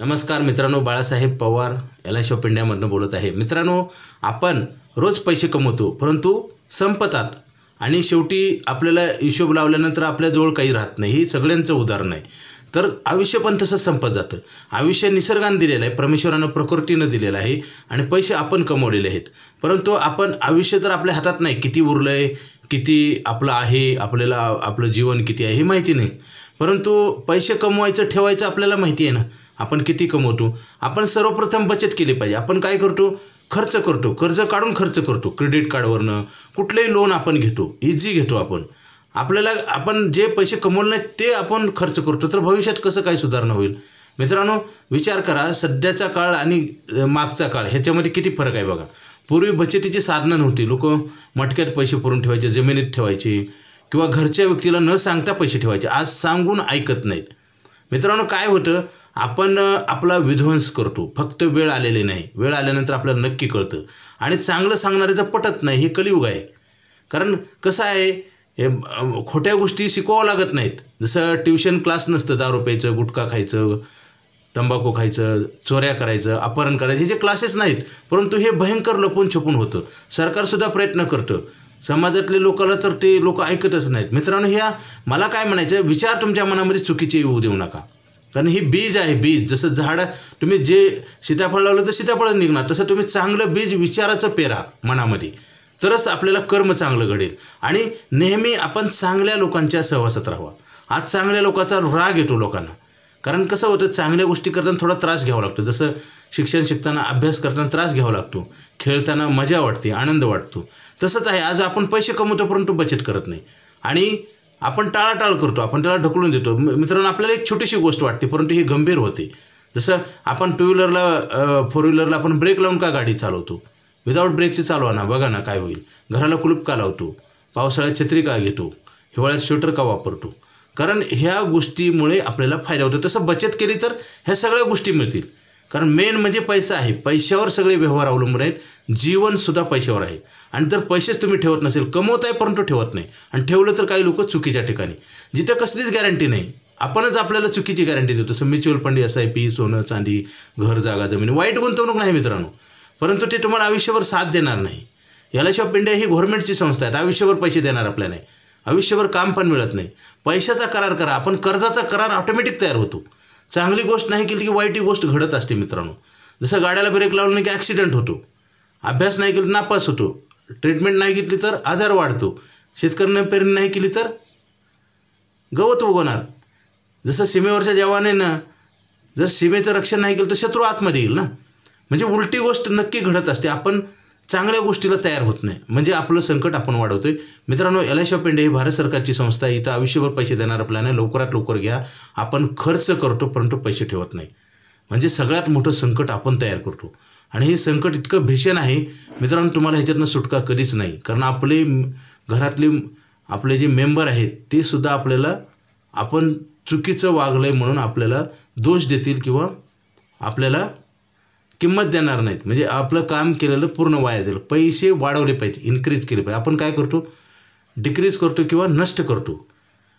नमस्कार मित्रांनो, Balasaheb Pawar LIC of इंडियामधून बोलत आहे। मित्रांनो, आपण रोज पैसे कमवतो परंतु संपतात आणि शेवटी आपल्याला हिशोब लावल्यानंतर आपल्याजवळ काही राहत नाही। ही सगळ्यांचं उदाहरण आहे। तर आयुष्य पण तसंच संपत जातं। आयुष्य निसर्गाने दिलेलं आहे, परमेश्वरानं प्रकृतीने दिलेलं आहे आणि पैसे आपण कमवलेले आहेत। परंतु आपण आयुष्य तर आपल्या हातात नाही, किती उरलंय, किती आपलं आहे, आपल्याला आपलं जीवन किती आहे हे माहिती नाही। परंतु पैसे कमवायचं ठेवायचं आपल्याला माहिती आहे ना, आपण किती कमवतो। आपण सर्वप्रथम बचत केली पाहिजे। आपण काय करतो, खर्च करतो, कर्ज काढून खर्च करतो, क्रेडिट कार्डवरनं कुठलेही लोन आपण घेतो, इझी घेतो। आपण जे पैसे कमवले नाहीत ते आपण खर्च करतो, तर भविष्यात कसं काय सुधारणा होईल। मित्रांनो, विचार करा, सध्याचा काळ आणि मागचा काळ ह्याच्यामध्ये किती फरक आहे बघा। पूर्वी बचतीची साधनं नव्हती, लोक मटक्यात पैसे भरून ठेवायचे, जमिनीत ठेवायचे किंवा घरच्या व्यक्तीला न सांगता पैसे ठेवायचे। आज सांगून ऐकत नाहीत। मित्रांनो, काय होतं, आपण आपला विध्वंस करतो, फक्त वेळ आलेली नाही, वेळ आल्यानंतर आपल्याला नक्की कळतं आणि चांगलं सांगणाऱ्याचं पटत नाही। हे कलियुग आहे। कारण कसं आहे, हे खोट्या गोष्टी शिकवावं लागत नाहीत। जसं ट्युशन क्लास नसतं, दारू प्यायचं, गुटखा खायचं, तंबाखू खायचं, चोऱ्या करायचं, अपहरण करायचं, हे जे क्लासेस नाहीत, परंतु हे भयंकर लपून छपून होतं। सरकारसुद्धा प्रयत्न करतं, समाजातले लोकांना तर ते लोक ऐकतच नाहीत। मित्रांनो, ह्या मला काय म्हणायचं, विचार तुमच्या मनामध्ये चुकीचे येऊ देऊ नका। कारण ही बीज आहे, बीज। जसं झाड, तुम्ही जे सीताफळ लावलं तर सीताफळच निघणार, तसं तुम्ही चांगलं बीज विचाराचं पेरा मनामध्ये, तरच आपल्याला कर्म चांगलं घडेल। आणि नेहमी आपण चांगल्या लोकांच्या सहवासात राहावं। आज चांगल्या लोकांचा राग येतो लोकांना, कारण कसं होतं, चांगल्या गोष्टी करताना थोडा त्रास घ्यावा लागतो। जसं शिक्षण शिकताना, अभ्यास करताना त्रास घ्यावा लागतो, खेळताना मजा वाटते, आनंद वाटतो। तसंच आहे, आज आपण पैसे कमवतो परंतु बचत करत नाही आणि आपण टाळाटाळ करतो, आपण त्याला ढकलून देतो। मित्रांनो, आपल्याला एक छोटीशी गोष्ट वाटते परंतु ही गंभीर होते। जसं आपण टू व्हीलरला, फोर व्हीलरला आपण ब्रेक लावून का गाडी चालवतो, विदाऊट ब्रेकची चालवा ना, बघा ना काय होईल। घराला कुलूप का लावतो, पावसाळ्यात छत्री का घेतो, हिवाळ्यात स्वेटर का वापरतो, कारण ह्या गोष्टीमुळे आपल्याला फायदा होतो। तसं बचत केली तर ह्या सगळ्या गोष्टी मिळतील। कारण मेन म्हणजे पैसा आहे, पैशावर सगळे व्यवहार अवलंबून आहेत, जीवनसुद्धा पैशावर आहे। आणि जर पैसेच तुम्ही ठेवत नसेल, कमवत आहे परंतु ठेवत नाही, आणि ठेवलं तर काही लोक चुकीच्या ठिकाणी, जिथं कसलीच गॅरंटी नाही, आपणच आपल्याला चुकीची गॅरंटी देतो। तसं म्युच्युअल फंड, SIP, सोनं चांदी, घर जागा जमीन, वाईट गुंतवणूक नाही मित्रांनो, परंतु ते तुम्हाला आयुष्यभर साथ देणार नाही। LIC ऑफ इंडिया ही गव्हर्नमेंटची संस्था आहे, आयुष्यभर पैसे देणार आपल्याला नाही, आयुष्यभर काम पण मिळत नाही। पैशाचा करार करा, आपण कर्जाचा करार ऑटोमॅटिक तयार होतो। चांगली गोष्ट नाही केली की वाईट गोष्ट घडत असते मित्रांनो। जसं गाड्याला ब्रेक लावलं नाही की ॲक्सिडेंट होतो, अभ्यास नाही केला नापास होतो, ट्रीटमेंट नाही घेतली तर आजार वाढतो, शेतकऱ्याने पेरणी नाही केली तर गवत उगवणार। जसं सीमेवरच्या जवानानं जर सीमेचं रक्षण नाही केलं तर शत्रू आतमध्ये येईल ना। म्हणजे उलटी गोष्ट नक्की घडत असते, आपण चांगल्या गोष्टीला तयार होत नाही, म्हणजे आपलं संकट आपण वाढवतोय। मित्रांनो, LIC ऑफ इंडिया ही भारत सरकारची संस्था आहे, इथं आयुष्यभर पैसे देणार प्लॅन आहे। लवकरात लवकर घ्या। आपण खर्च करतो परंतु पैसे ठेवत नाही, म्हणजे सगळ्यात मोठं संकट आपण तयार करतो आणि हे संकट इतकं भीषण आहे मित्रांनो, तुम्हाला ह्याच्यातनं सुटका कधीच नाही। कारण आपले घरातले आपले जे मेंबर आहेत ते सुद्धा आपल्याला आपण चुकीचं वागलंय म्हणून आपल्याला दोष देतील किंवा आपल्याला किंमत देणार नाहीत, म्हणजे आपलं काम केलेलं पूर्ण वाया जाईल। पैसे वाढवले पाहिजे, इन्क्रीज केले पाहिजे। आपण काय करतो, डिक्रीज करतो किंवा नष्ट करतो।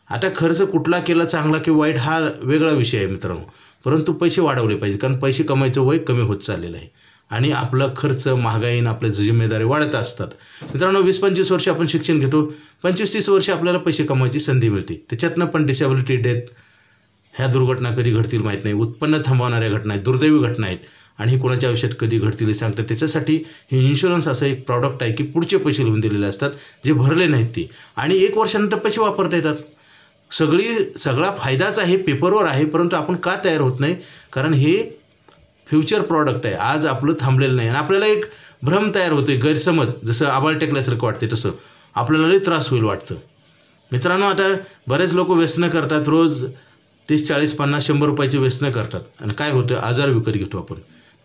आता खर्च कुठला केला, चांगला किंवा वाईट, हा वेगळा विषय आहे मित्रांनो, परंतु पैसे वाढवले पाहिजे, कारण पैसे कमायचं वय कमी होत चाललेलं आहे आणि आपला खर्च, महागाईनं आपल्या जिम्मेदारी वाढत असतात। मित्रांनो, 20-25 वर्ष आपण शिक्षण घेतो, 25-30 वर्ष आपल्याला पैसे कमवायची संधी मिळते, त्याच्यातनं पण डिसेबिलिटी, डेथ, ह्या दुर्घटना कधी घडतील माहीत नाही, उत्पन्न थांबवणाऱ्या घटना आहेत, दुर्दैवी घटना आहेत आणि ही कोणाच्या आयुष्यात कधी घडतील हे सांगतात। त्याच्यासाठी हे इन्शुरन्स असं एक प्रॉडक्ट आहे की पुढचे पैसे लिहून दिलेले असतात, जे भरले नाहीत ते, आणि 1 वर्षानंतर पैसे वापरता येतात। सगळा फायदाच आहे, पेपरवर आहे, परंतु आपण का तयार होत नाही, कारण हे फ्युचर प्रॉडक्ट आहे, आज आपलं थांबलेलं नाही। आणि आपल्याला एक भ्रम तयार होतो, गैरसमज, जसं आबाळ टेकल्यासारखं वाटते तसं आपल्याला लई त्रास होईल वाटतं। मित्रांनो, आता बरेच लोक व्यसनं करतात, रोज 30, 40, 50, 100 रुपयाचे व्यसनं करतात आणि काय होतं, आजार विकत घेतो आपण।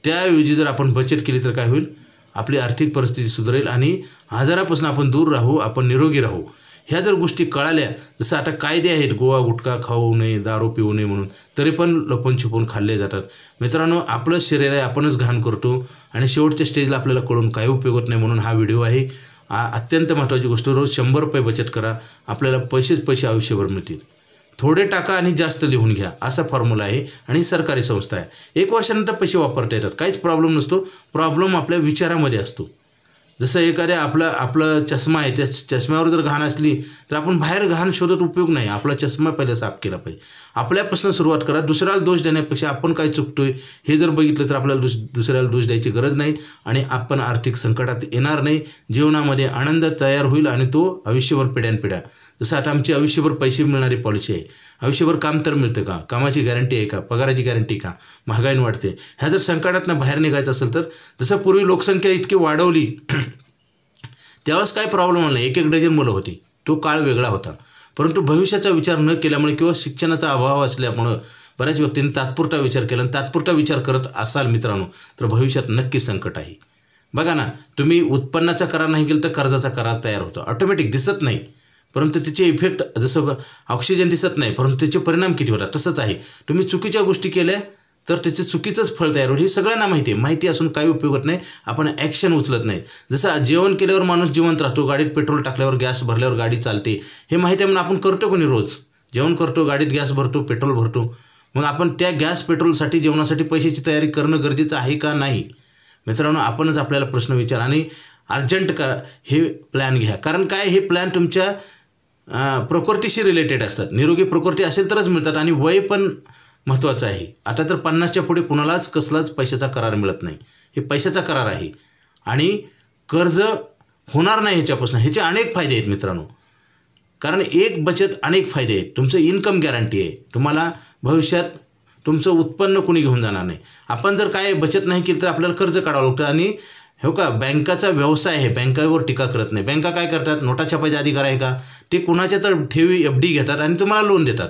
त्याऐवजी जर आपण बचत केली तर काय होईल, आपली आर्थिक परिस्थिती सुधारेल आणि आजारापासून आपण दूर राहू, आपण निरोगी राहू। ह्या जर गोष्टी कळाल्या, जसं आता कायदे आहेत, गोवा गुटखा खाऊ नये, दारू पिऊ नये म्हणून, तरी पण लपून छपून खाल्ले जातात। मित्रांनो, आपलं शरीर आहे, आपणच घाण करतो आणि शेवटच्या स्टेजला आपल्याला कळून काही उपयोग होत नाही, म्हणून हा व्हिडिओ आहे। अत्यंत महत्त्वाची गोष्ट, रोज 100 रुपये बचत करा, आपल्याला पैसे आयुष्यभर मिळतील। थोडे टाका आणि जास्त लिहून घ्या असा फॉर्म्युला आहे आणि सरकारी संस्था आहे. 1 वर्षानंतर पैसे वापरता येतात, काहीच प्रॉब्लेम नसतो. प्रॉब्लेम आपल्या विचारामध्ये असतो. जसं एखाद्या आपलं चष्मा आहे, त्या चष्म्यावर जर घाण असली तर आपण बाहेर घाण शोधत उपयोग नाही. आपला चष्मा पहिले साफ केला पाहिजे. आपल्यापासून सुरुवात करा. दुसऱ्याला दोष देण्यापेक्षा आपण काय चुकतोय हे जर बघितलं तर आपल्याला दुसऱ्याला दोष द्यायची गरज नाही आणि आपण आर्थिक संकटात येणार नाही. जीवनामध्ये आनंद तयार होईल आणि तो आयुष्यभर पिढ्यानपिढ्या. जसं आता आमची आयुष्यभर पैसे मिळणारी पॉलिसी आहे. आयुष्यभर काम तर मिळतं का? कामाची गॅरंटी आहे का? पगाराची गॅरंटी का? महागाई वाढते. ह्या जर संकटातनं बाहेर निघायचं असेल तर जसं पूर्वी लोकसंख्या इतकी वाढवली त्यावेळेस काय प्रॉब्लेम आला नाही. 1-1 डझन मुलं होती. तो काळ वेगळा होता. परंतु भविष्याचा विचार न केल्यामुळे किंवा शिक्षणाचा अभाव असल्यामुळं बऱ्याच व्यक्तींनी तात्पुरता विचार केला आणि तात्पुरता विचार करत असाल मित्रांनो तर भविष्यात नक्की संकट आहे. बघा ना, तुम्ही उत्पन्नाचा करार नाही केला तर कर्जाचा करार तयार होतो. ऑटोमॅटिक दिसत नाही परंतु त्याचे इफेक्ट, जसं ऑक्सिजन दिसत नाही परंतु त्याचे परिणाम किती होतात तसंच आहे. तुम्ही चुकीच्या गोष्टी केल्या तर त्याचे चुकीचंच फळ तयार होईल. हे सगळ्यांना माहिती आहे. माहिती असून काही उपयोग होत नाही. आपण ॲक्शन उचलत नाही. जसं जेवण केल्यावर माणूस जिवंत राहतो, गाडीत पेट्रोल टाकल्यावर गॅस भरल्यावर गाडी चालते, हे माहिती आहे म्हणून आपण करतो. कोणी रोज जेवण करतो, गाडीत गॅस भरतो, पेट्रोल भरतो. मग आपण त्या गॅस पेट्रोलसाठी जेवणासाठी पैशाची तयारी करणं गरजेचं आहे का? नाही. मित्रांनो, आपणच आपल्याला प्रश्न विचार आणि अर्जंट का हे प्लॅन घ्या. कारण काय, हे प्लॅन तुमच्या प्रकृतीशी रिलेटेड असतात. निरोगी प्रकृती असेल तरच मिळतात आणि वय पण महत्त्वाचं आहे. आता तर 50च्या पुढे कुणालाच कसलाच पैशाचा करार मिळत नाही. हे पैशाचा करार आहे आणि कर्ज होणार नाही ह्याच्यापासून. ह्याचे अनेक फायदे आहेत मित्रांनो. कारण एक बचत अनेक फायदे आहेत. तुमचं इन्कम गॅरंटी आहे. तुम्हाला भविष्यात तुमचं उत्पन्न कोणी घेऊन जाणार नाही. आपण जर काय बचत नाही केली तर आपल्याला कर्ज काढावं लागतं. आणि हो का, बँकाचा व्यवसाय आहे, बँकावर टीका करत नाही. बँका काय करतात, नोटा छापायचा अधिकार आहे का? ते कुणाच्या तर ठेवी FD घेतात आणि तुम्हाला लोन देतात.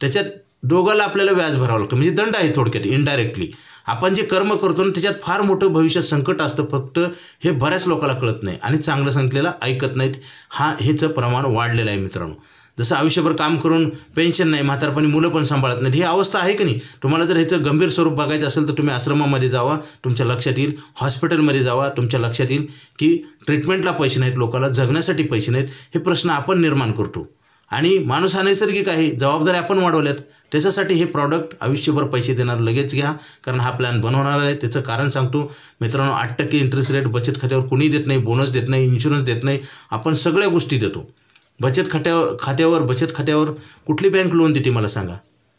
त्याच्यात दोघाला आपल्याला व्याज भरावं लागतं. म्हणजे दंड आहे थोडक्यात, इनडायरेक्टली. आपण जे कर्म करतो ना त्याच्यात फार मोठं भविष्यात संकट असतं. फक्त हे बऱ्याच लोकांना कळत नाही आणि चांगलं सांगितलेलं ऐकत नाहीत. ह्याचं प्रमाण वाढलेलं आहे मित्रांनो. जसं आयुष्यभर काम करून पेन्शन नाही, म्हातारपणी मुलं पण सांभाळत नाहीत, ही अवस्था आहे की नाही. तुम्हाला जर ह्याचं गंभीर स्वरूप बघायचं असेल तर तुम्ही आश्रमामध्ये जावा, तुमच्या लक्षात येईल. हॉस्पिटलमध्ये जावा, तुमच्या लक्षात येईल की ट्रीटमेंटला पैसे नाहीत, लोकांना जगण्यासाठी पैसे नाहीत. हे प्रश्न आपण निर्माण करतो आणि माणूस हा नैसर्गिक आहे. जबाबदारी आपण वाढवल्यात. त्याच्यासाठी हे प्रॉडक्ट आयुष्यभर पैसे देणार लगेच घ्या. कारण हा प्लॅन बनवणार आहे. त्याचं कारण सांगतो मित्रांनो. 8% इंटरेस्ट रेट बचत खात्यावर कुणी देत नाही, बोनस देत नाही, इन्शुरन्स देत नाही. आपण सगळ्या गोष्टी देतो. बचत खात्यावर कुठली बँक लोन देते मला सांगा?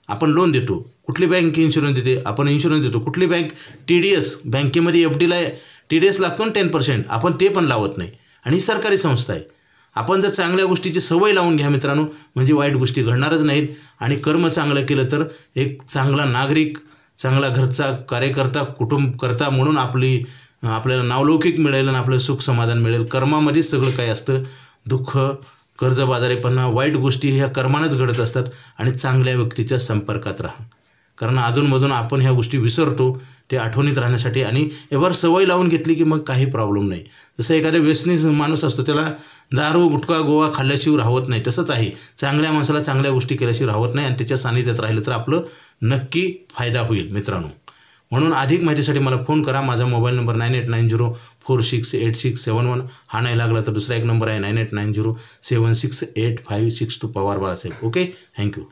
आपण लोन देतो. कुठली बँक इन्शुरन्स देते? आपण इन्शुरन्स देतो. कुठली बँक? TDS. बँकेमध्ये FDला TDS लागतो ना 10%, आपण ते पण लावत नाही. आणि ही सरकारी संस्था आहे. आपण जर चांगल्या गोष्टीची सवय लावून घ्या मित्रांनो, म्हणजे वाईट गोष्टी घडणारच नाहीत. आणि कर्म चांगलं केलं तर एक चांगला नागरिक, चांगला घरचा कार्यकर्ता, कुटुंबकर्ता म्हणून आपल्याला नावलौकिक मिळेल आणि आपलं सुख समाधान मिळेल. कर्मामध्येच सगळं काय असतं. दुःख, कर्जबाजारीपणा, वाईट गोष्टी ह्या कर्मानंच घडत असतात. आणि चांगल्या व्यक्तीच्या संपर्कात राहा. कारण अधूनमधून आपण ह्या गोष्टी विसरतो. ते आठवणीत राहण्यासाठी आणि एवढं सवय लावून घेतली की मग काही प्रॉब्लेम नाही. जसं एखाद्या व्यसनी माणूस असतो, त्याला दारू, गुटखा, गोवा खाल्ल्याशिवाय राहत नाही. तसंच आहे, चांगल्या माणसाला चांगल्या गोष्टी केल्याशिवाय राहत नाही. आणि त्याच्या सानिध्यात राहिलं तर आपलं नक्की फायदा होईल मित्रांनो. म्हणून अधिक माहितीसाठी मला फोन करा. माझा मोबाईल नंबर 9890468671. हा नाही लागला तर दुसरा एक नंबर आहे 9890768562 पवार बाळासाहेब. Okay, thank you.